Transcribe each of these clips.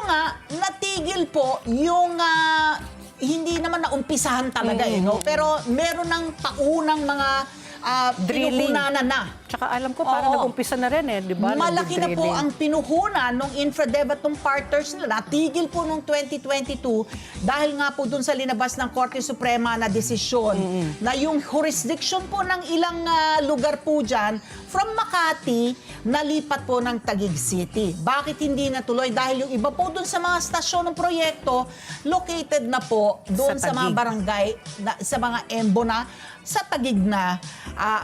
nga, natigil po yung hindi naman naumpisahan talaga no? Pero meron ng paunang mga Drilling. pinuhunanan na. Tsaka alam ko parang Oo. nag-umpisa na rin di ba? Malaki na po Nag-drilling. ang pinuhunan ng Infradev at ng partners nila. Natigil po noong 2022 dahil nga po dun sa linabas ng Korte Suprema na desisyon na yung jurisdiction po ng ilang lugar po dyan from Makati nalipat po ng Taguig City. Bakit hindi natuloy? Dahil yung iba po dun sa mga stasyon ng proyekto located na po doon sa mga Taguig. barangay, sa mga embo na sa Taguig na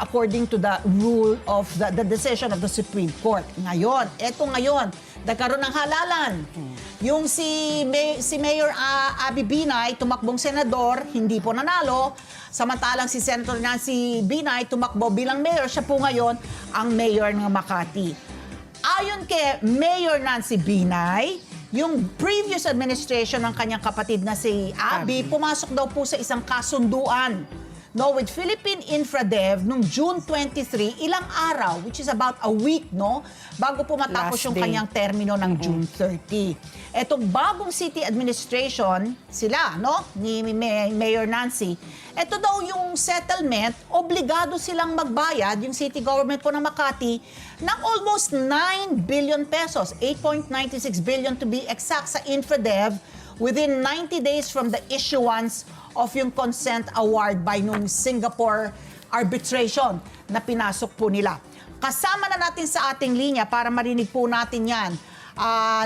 according to the rule of the decision of the Supreme Court. Ngayon, nagkaroon ng halalan. Yung si Mayor Abby Binay, tumakbong senador, hindi po nanalo. Samantalang si Senator Nancy Binay, tumakbo bilang mayor. Siya po ngayon ang mayor ng Makati. Ayon kay Mayor Nancy Binay, yung previous administration ng kanyang kapatid na si Abby, pumasok daw po sa isang kasunduan with Philippine Infradev noong June 23, ilang araw, which is about a week, bago po matapos Last yung day. kanyang termino ng June 30. Etong bagong city administration, sila, ni Mayor Nancy, ito daw yung settlement, obligado silang magbayad, yung city government po ng Makati, ng almost 9 billion pesos, 8.96 billion to be exact sa Infradev, within 90 days from the issuance of yung consent award by nung Singapore arbitration na pinasok po nila. Kasama na natin sa ating linya para marinig po natin yan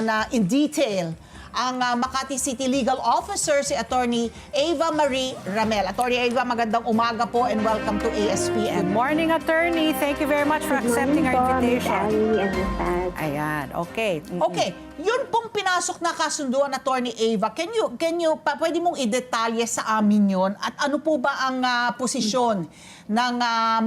na in detail ang Makati City Legal Officer, si Attorney Ava Marie Ramel. Attorney Ava, magandang umaga po and welcome to Good ASPN. morning, attorney. Thank you very much for accepting our invitation. Ayan, okay. Okay, yun pong pinasok na kasunduan, Attorney Ava, pwede mong i-detalye sa amin yun at ano po ba ang posisyon ng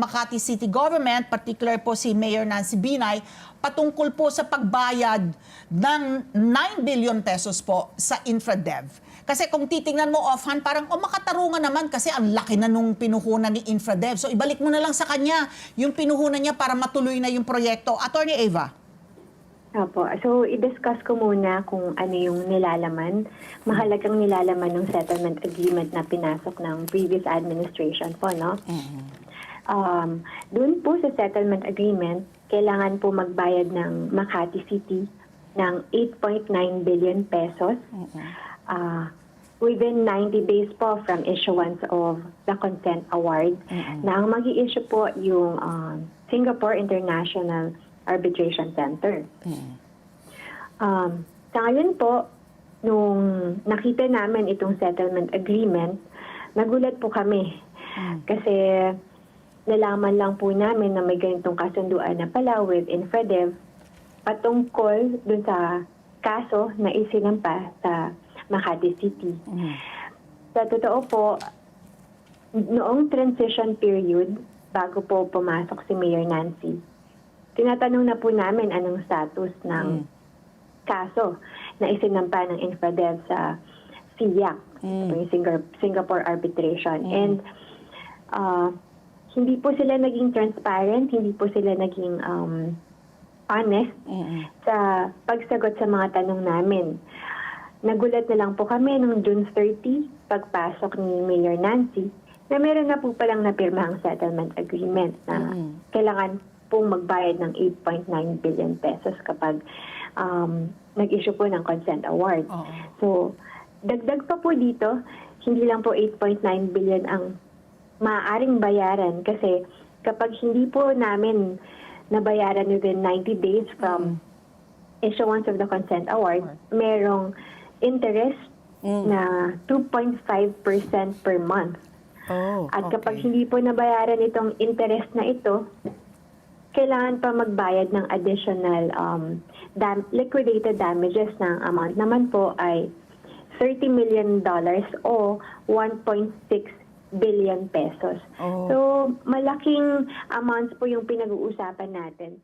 Makati City Government, particular po si Mayor Nancy Binay, patungkol po sa pagbayad ng 9 billion pesos po sa Infradev. Kasi kung titingnan mo offhand, parang makatarungan naman kasi ang laki na nung pinuhunan ni Infradev. So ibalik mo na lang sa kanya yung pinuhunan niya para matuloy na yung proyekto. Attorney Ava. Opo. So, i-discuss ko muna kung ano yung nilalaman. Mahalagang nilalaman ng settlement agreement na pinasok ng previous administration po, no? Doon po sa settlement agreement, kailangan po magbayad ng Makati City ng 8.9 billion pesos within 90 days po from issuance of the consent award na ang mag-i-issue po yung Singapore International Arbitration Center. Sa ngayon po, nung nakita namin itong settlement agreement, nagulat po kami. Kasi nalaman lang po namin na may ganitong kasunduan na pala with Infradev patungkol dun sa kaso na isinampa sa Makati City. Sa totoo po, noong transition period, bago po pumasok si Mayor Nancy, tinatanong na po namin anong status ng kaso na isinampa ng Infradev sa SIAC, yung Singapore Arbitration. And hindi po sila naging transparent, hindi po sila naging honest sa pagsagot sa mga tanong namin. Nagulat na lang po kami noong June 30, pagpasok ni Mayor Nancy, na meron na po palang napirmahang settlement agreement na kailangan pong magbayad ng 8.9 billion pesos kapag nag-issue po ng consent award. So, dagdag pa po dito, hindi lang po 8.9 billion ang maaaring bayaran kasi kapag hindi po namin nabayaran within 90 days from issuance of the consent award, merong interest na 2.5% per month. At kapag hindi po nabayaran itong interest na ito, kailangan pa magbayad ng additional liquidated damages ng amount naman po ay $30 million o 1.6 billion pesos. So, malaking amounts po yung pinag-uusapan natin.